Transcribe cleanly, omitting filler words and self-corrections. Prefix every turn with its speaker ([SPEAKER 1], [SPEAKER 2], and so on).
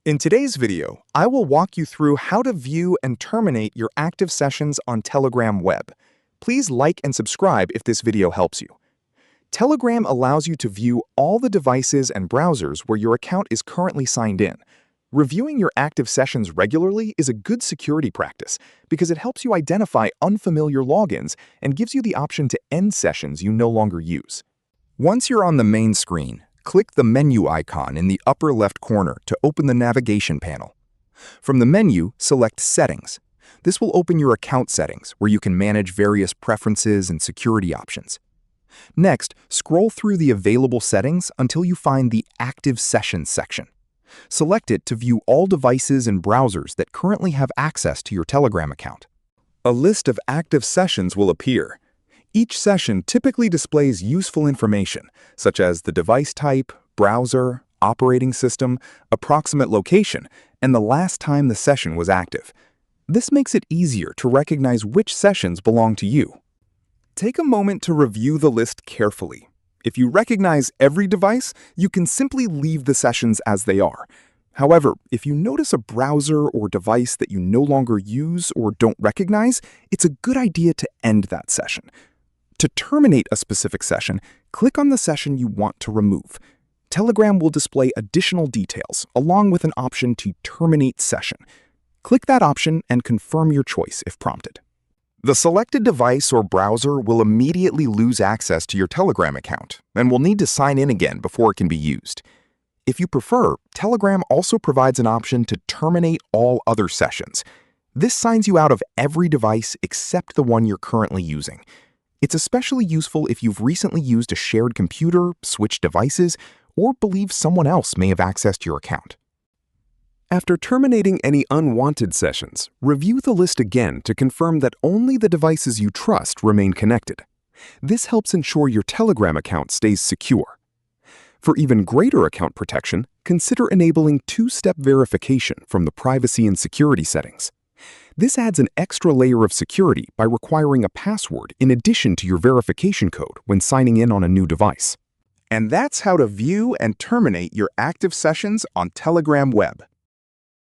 [SPEAKER 1] In today's video, I will walk you through how to view and terminate your active sessions on Telegram web. Please like and subscribe if this video helps you. Telegram allows you to view all the devices and browsers where your account is currently signed in. Reviewing your active sessions regularly is a good security practice because it helps you identify unfamiliar logins and gives you the option to end sessions you no longer use. Once you're on the main screen, click the menu icon in the upper left corner to open the navigation panel. From the menu, select Settings. This will open your account settings, where you can manage various preferences and security options. Next, scroll through the available settings until you find the Active Sessions section. Select it to view all devices and browsers that currently have access to your Telegram account. A list of active sessions will appear. Each session typically displays useful information, such as the device type, browser, operating system, approximate location, and the last time the session was active. This makes it easier to recognize which sessions belong to you. Take a moment to review the list carefully. If you recognize every device, you can simply leave the sessions as they are. However, if you notice a browser or device that you no longer use or don't recognize, it's a good idea to end that session. To terminate a specific session, click on the session you want to remove. Telegram will display additional details, along with an option to terminate session. Click that option and confirm your choice if prompted. The selected device or browser will immediately lose access to your Telegram account and will need to sign in again before it can be used. If you prefer, Telegram also provides an option to terminate all other sessions. This signs you out of every device except the one you're currently using. It's especially useful if you've recently used a shared computer, switched devices, or believe someone else may have access to your account. After terminating any unwanted sessions, review the list again to confirm that only the devices you trust remain connected. This helps ensure your Telegram account stays secure. For even greater account protection, consider enabling two-step verification from the privacy and security settings. This adds an extra layer of security by requiring a password in addition to your verification code when signing in on a new device. And that's how to view and terminate your active sessions on Telegram web.